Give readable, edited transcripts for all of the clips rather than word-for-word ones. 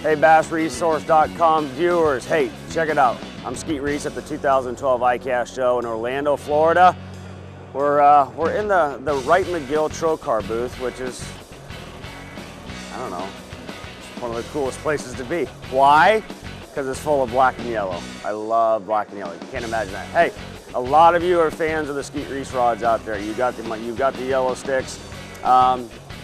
Hey, BassResource.com viewers, hey, check it out. I'm Skeet Reese at the 2012 ICAST show in Orlando, Florida. We're in the Wright McGill Trocar booth, which is, I don't know, it's one of the coolest places to be. Why? Because it's full of black and yellow. I love black and yellow. You can't imagine that. Hey, a lot of you are fans of the Skeet Reese rods out there. You've got the yellow sticks.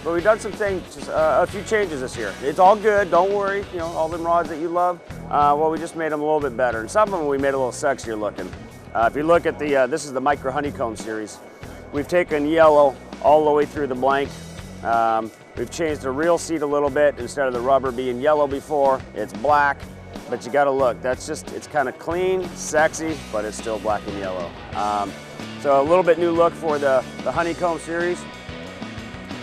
But we've done some things, a few changes this year. It's all good, don't worry. You know, all them rods that you love, well, we just made them a little bit better. And some of them we made a little sexier looking. If you look at this is the Micro Honeycomb series. We've taken yellow all the way through the blank. We've changed the reel seat a little bit. Instead of the rubber being yellow before, it's black. But you gotta look, it's kind of clean, sexy, but it's still black and yellow. So a little bit new look for the Honeycomb series.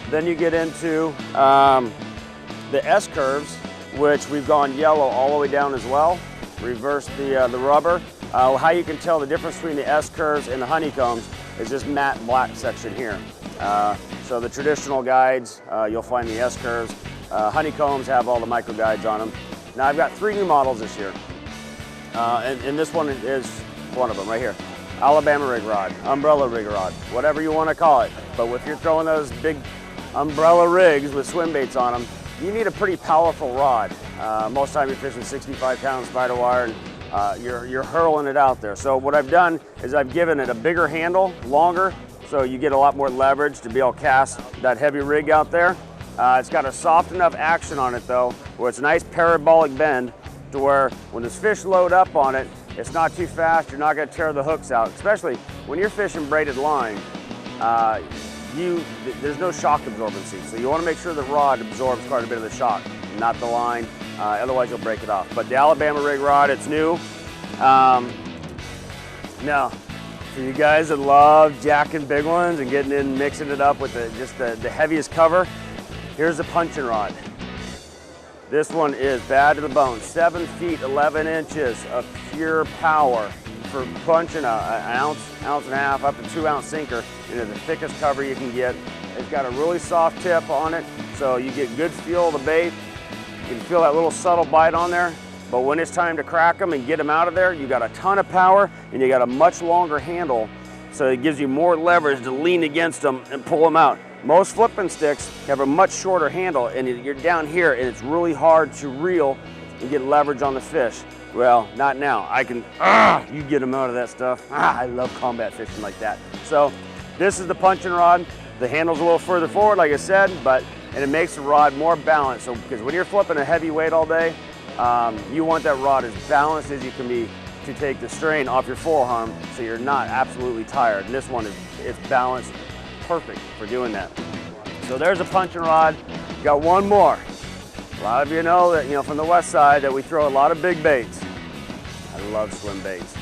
Then you get into the S-curves, which we've gone yellow all the way down as well. Reverse the rubber. How you can tell the difference between the S-curves and the Honeycombs is this matte black section here. So the traditional guides, you'll find the S-curves. Honeycombs have all the micro guides on them. Now I've got 3 new models this year. And this one is one of them right here. Alabama rig rod, umbrella rig rod, whatever you want to call it. But if you're throwing those big umbrella rigs with swim baits on them, you need a pretty powerful rod. Most time you're fishing 65-pound spider wire and you're hurling it out there. So what I've done is I've given it a bigger handle, longer, so you get a lot more leverage to be able to cast that heavy rig out there. It's got a soft enough action on it though, where it's a nice parabolic bend to where when this fish load up on it, it's not too fast, you're not gonna tear the hooks out, especially when you're fishing braided line. There's no shock absorbency, so you want to make sure the rod absorbs quite a bit of the shock, not the line, otherwise you'll break it off. But the Alabama rig rod, it's new. Now, for you guys that love jacking big ones and getting in, mixing it up with just the heaviest cover, here's the punching rod. This one is bad to the bone, 7 feet, 11 inches of pure power for punching an ounce and a half, up to 2-ounce sinker into the thickest cover you can get. It's got a really soft tip on it, so you get good feel of the bait. You can feel that little subtle bite on there, but when it's time to crack them and get them out of there, you got a ton of power and you got a much longer handle, so it gives you more leverage to lean against them and pull them out. Most flipping sticks have a much shorter handle and you're down here and it's really hard to reel and get leverage on the fish. Well, not now. I can, you get them out of that stuff. I love combat fishing like that. So this is the punching rod. The handle's a little further forward, like I said, and it makes the rod more balanced. So, because when you're flipping a heavy weight all day, you want that rod as balanced as you can be to take the strain off your forearm so you're not absolutely tired. And this one is balanced perfect for doing that. So there's a punching rod. Got one more. A lot of you know that, from the west side, that we throw a lot of big baits. I love swim baits.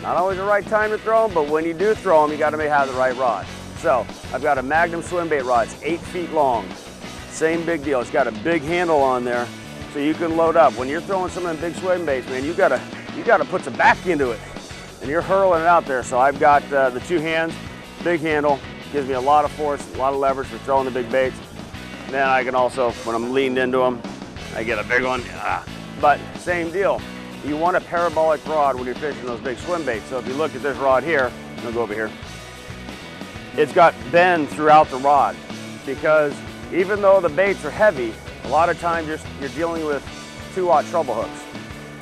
Not always the right time to throw them, but when you do throw them, you gotta have the right rod. So I've got a Magnum Swimbait Rod. It's 8 feet long. Same big deal. It's got a big handle on there, so you can load up. When you're throwing some of them big swim baits, man, you gotta put some back into it, and you're hurling it out there. So I've got the 2 hands, big handle, gives me a lot of force, a lot of leverage for throwing the big baits. And then I can also, when I'm leaned into them, I get a big one. But same deal. You want a parabolic rod when you're fishing those big swim baits. So if you look at this rod here, I'm gonna go over here. It's got bend throughout the rod, because even though the baits are heavy, a lot of times you're dealing with 2-aught treble hooks.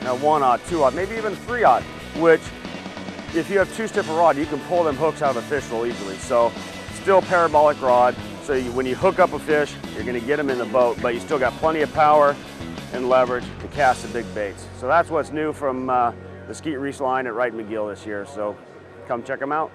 1-aught, 2-aught, maybe even 3-aught, which if you have too stiff a rod, you can pull them hooks out of a fish real easily. So still parabolic rod. So when you hook up a fish, you're gonna get them in the boat, but you still got plenty of power and leverage to cast the big baits. So that's what's new from the Skeet Reese line at Wright McGill this year. So come check them out.